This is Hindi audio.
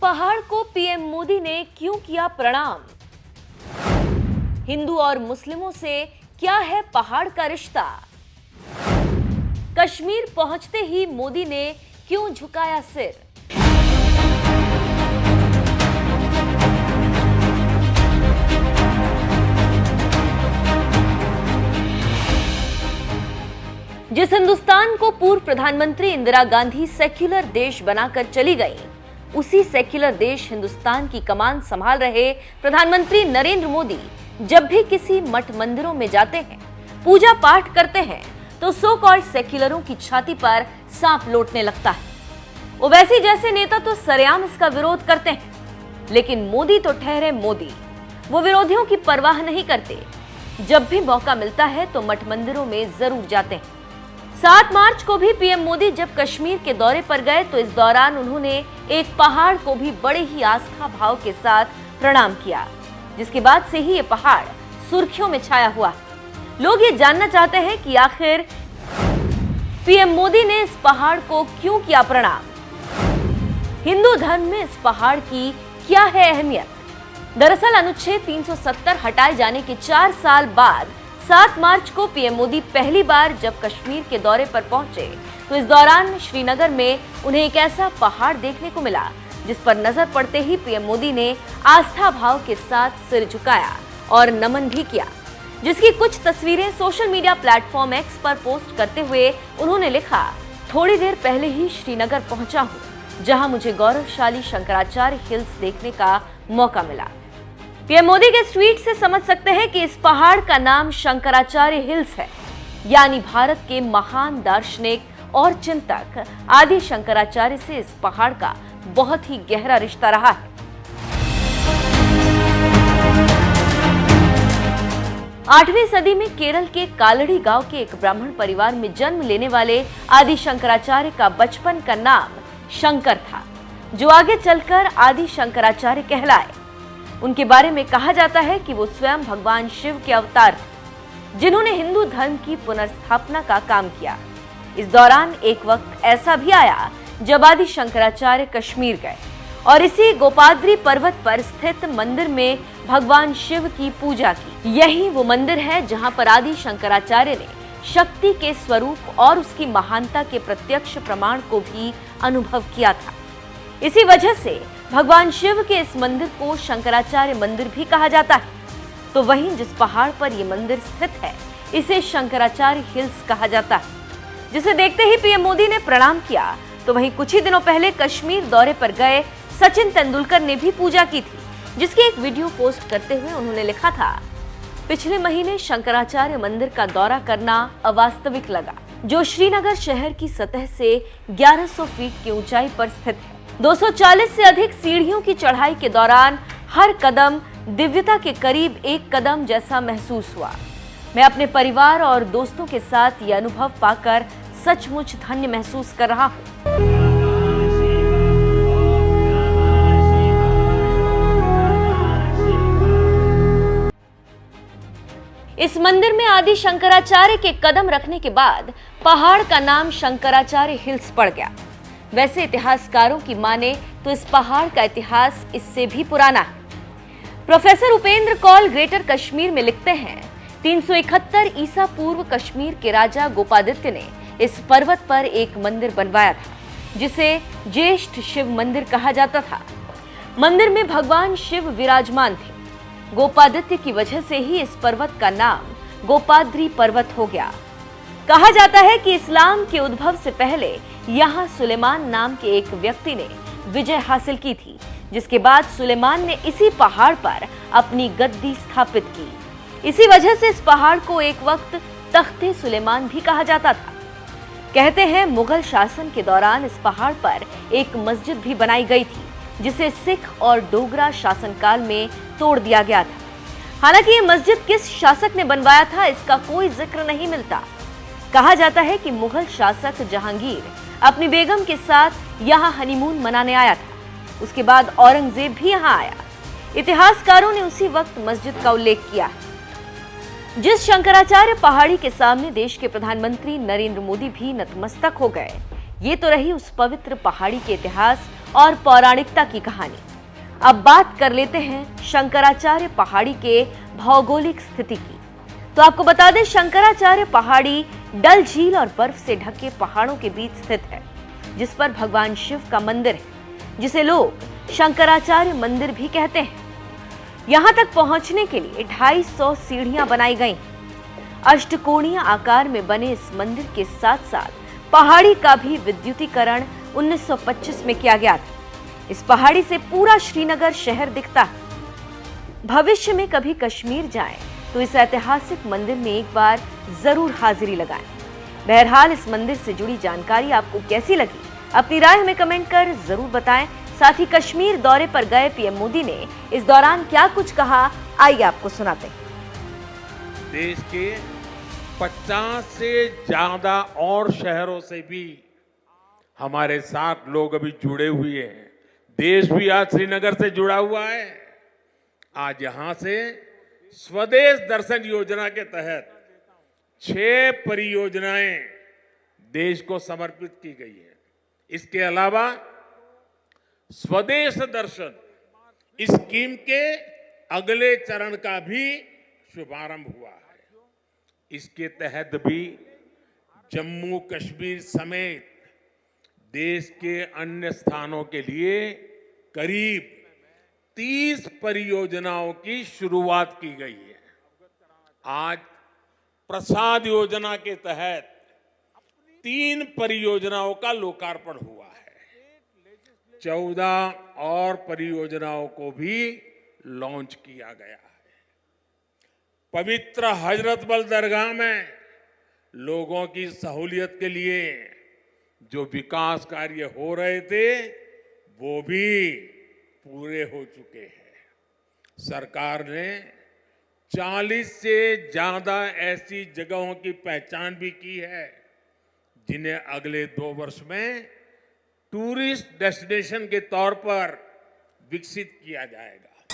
पहाड़ को पीएम मोदी ने क्यों किया प्रणाम? हिंदू और मुस्लिमों से क्या है पहाड़ का रिश्ता? कश्मीर पहुंचते ही मोदी ने क्यों झुकाया सिर? जिस हिंदुस्तान को पूर्व प्रधानमंत्री इंदिरा गांधी सेक्युलर देश बनाकर चली गई, उसी सेक्युलर देश हिंदुस्तान की कमान संभाल रहे प्रधानमंत्री नरेंद्र मोदी जब भी किसी मठ मंदिरों में जाते हैं, पूजा पाठ करते हैं, तो सो कॉल्ड सेक्युलरों की छाती पर सांप लौटने लगता है। ओवैसी जैसे नेता तो सरेआम इसका विरोध करते हैं, लेकिन मोदी तो ठहरे मोदी, वो विरोधियों की परवाह नहीं करते। जब भी मौका मिलता है तो मठ मंदिरों में जरूर जाते हैं। 7 मार्च को भी पीएम मोदी जब कश्मीर के दौरे पर गए तो इस दौरान उन्होंने एक पहाड़ को भी बड़े ही आस्था भाव के साथ प्रणाम किया, जिसके बाद से ही ये पहाड़ सुर्खियों में छाया हुआ। लोग ये जानना चाहते हैं कि आखिर पीएम मोदी ने इस पहाड़ को क्यों किया प्रणाम? हिंदू धर्म में इस पहाड़ की क्या है अहमियत? दरअसल अनुच्छेद 370 हटाए जाने के 4 साल बाद 7 मार्च को पीएम मोदी पहली बार जब कश्मीर के दौरे पर पहुंचे तो इस दौरान श्रीनगर में उन्हें एक ऐसा पहाड़ देखने को मिला जिस पर नजर पड़ते ही पीएम मोदी ने आस्था भाव के साथ सिर झुकाया और नमन भी किया, जिसकी कुछ तस्वीरें सोशल मीडिया प्लेटफॉर्म एक्स पर पोस्ट करते हुए उन्होंने लिखा, थोड़ी देर पहले ही श्रीनगर पहुंचा हूं, जहां मुझे गौरवशाली शंकराचार्य हिल्स देखने का मौका मिला। पीएम मोदी के ट्वीट से समझ सकते हैं कि इस पहाड़ का नाम शंकराचार्य हिल्स है, यानी भारत के महान दार्शनिक और चिंतक आदि शंकराचार्य से इस पहाड़ का बहुत ही गहरा रिश्ता रहा है। 8वीं सदी में केरल के कालड़ी गांव के एक ब्राह्मण परिवार में जन्म लेने वाले आदि शंकराचार्य का बचपन का नाम शंकर था, जो आगे चलकर आदि शंकराचार्य कहलाए। उनके बारे में कहा जाता है कि वो स्वयं भगवान शिव के अवतार थे, जिन्होंने हिंदू धर्म की पुनर्स्थापना का काम किया। इस दौरान एक वक्त ऐसा भी आया जब आदि शंकराचार्य कश्मीर गए और इसी गोपाद्री पर्वत पर स्थित मंदिर में भगवान शिव की पूजा की। यही वो मंदिर है जहां पर आदि शंकराचार्य ने शक्ति के स्वरूप और उसकी महानता के प्रत्यक्ष प्रमाण को भी अनुभव किया था। इसी वजह से भगवान शिव के इस मंदिर को शंकराचार्य मंदिर भी कहा जाता है। तो वहीं जिस पहाड़ पर यह मंदिर स्थित है, इसे शंकराचार्य हिल्स कहा जाता है, जिसे देखते ही पीएम मोदी ने प्रणाम किया। तो वहीं कुछ ही दिनों पहले कश्मीर दौरे पर गए सचिन तेंदुलकर ने भी पूजा की थी, जिसकी एक वीडियो पोस्ट करते हुए उन्होंने लिखा था, पिछले महीने शंकराचार्य मंदिर का दौरा करना अवास्तविक लगा, जो श्रीनगर शहर की सतह से 1100 फीट की ऊंचाई पर स्थित है। 240 से अधिक सीढ़ियों की चढ़ाई के दौरान हर कदम दिव्यता के करीब एक कदम जैसा महसूस हुआ। मैं अपने परिवार और दोस्तों के साथ ये अनुभव पाकर सचमुच धन्य महसूस कर रहा हूँ। इस मंदिर में आदि शंकराचार्य के कदम रखने के बाद पहाड़ का नाम शंकराचार्य हिल्स पड़ गया। वैसे इतिहासकारों की माने तो इस पहाड़ का इतिहास इससे भी पुराना है। प्रोफेसर उपेंद्र कौल ग्रेटर कश्मीर में लिखते हैं, 371 ईसा पूर्व कश्मीर के राजा गोपादित्य ने इस पर्वत पर एक मंदिर बनवाया था, जिसे ज्येष्ठ शिव मंदिर कहा जाता था। मंदिर में भगवान शिव विराजमान थे। गोपादित्य की वजह से ही इस पर्वत का नाम गोपाद्री पर्वत हो गया। कहा जाता है कि इस्लाम के उद्भव से पहले यहाँ सुलेमान नाम के एक व्यक्ति ने विजय हासिल की थी, जिसके बाद सुलेमान ने इसी पहाड़ पर अपनी गद्दी स्थापित की। इसी वजह से इस पहाड़ को एक वक्त तख्ते सुलेमान भी कहा जाता था। कहते हैं मुगल शासन के दौरान इस पहाड़ पर एक मस्जिद भी बनाई गई थी, जिसे सिख और डोगरा शासनकाल में तोड़ दिया गया था। हालांकि ये मस्जिद किस शासक ने बनवाया था, इसका कोई जिक्र नहीं मिलता। कहा जाता है कि मुगल शासक जहांगीर अपनी बेगम के साथ यहाँ हनीमून मनाने आया था। उसके बाद औरंगजेब भी यहाँ आया। इतिहासकारों ने उसी वक्त मस्जिद का उल्लेख किया। जिस शंकराचार्य पहाड़ी के सामने देश के प्रधानमंत्री नरेंद्र मोदी भी नतमस्तक हो गए, ये तो रही उस पवित्र पहाड़ी के इतिहास और पौराणिकता की कहानी। अब बात कर लेते हैं शंकराचार्य पहाड़ी के भौगोलिक स्थिति की। तो आपको बता दें, शंकराचार्य पहाड़ी डल झील और बर्फ से ढके पहाड़ों के बीच स्थित है, जिस पर भगवान शिव का मंदिर है, जिसे लोग शंकराचार्य मंदिर भी कहते हैं। यहां तक पहुंचने के लिए 250 सीढ़ियां बनाई गई। अष्टकोणीय आकार में बने इस मंदिर के साथ साथ पहाड़ी का भी विद्युतीकरण 1925 में किया गया था। इस पहाड़ी से पूरा श्रीनगर शहर दिखता है। भविष्य में कभी कश्मीर जाएं तो इस ऐतिहासिक मंदिर में एक बार जरूर हाजिरी लगाएं। बहरहाल इस मंदिर से जुड़ी जानकारी आपको कैसी लगी, अपनी राय हमें कमेंट कर जरूर बताएं। साथ ही कश्मीर दौरे पर गए पीएम मोदी ने इस दौरान क्या कुछ कहा, आइए आपको सुनाते हैं। देश के 50 से ज्यादा और शहरों से भी हमारे साथ लोग अभी जुड़े हुए हैं। देश भी आज श्रीनगर से जुड़ा हुआ है। आज यहां से स्वदेश दर्शन योजना के तहत 6 परियोजनाएं देश को समर्पित की गई है। इसके अलावा स्वदेश दर्शन स्कीम के अगले चरण का भी शुभारंभ हुआ है। इसके तहत भी जम्मू कश्मीर समेत देश के अन्य स्थानों के लिए करीब 30 परियोजनाओं की शुरुआत की गई है। आज प्रसाद योजना के तहत 3 परियोजनाओं का लोकार्पण हुआ है। 14 और परियोजनाओं को भी लॉन्च किया गया है। पवित्र हजरतबल दरगाह में लोगों की सहूलियत के लिए जो विकास कार्य हो रहे थे वो भी पूरे हो चुके हैं। सरकार ने 40 से ज्यादा ऐसी जगहों की पहचान भी की है जिन्हें अगले 2 वर्ष में टूरिस्ट डेस्टिनेशन के तौर पर विकसित किया जाएगा।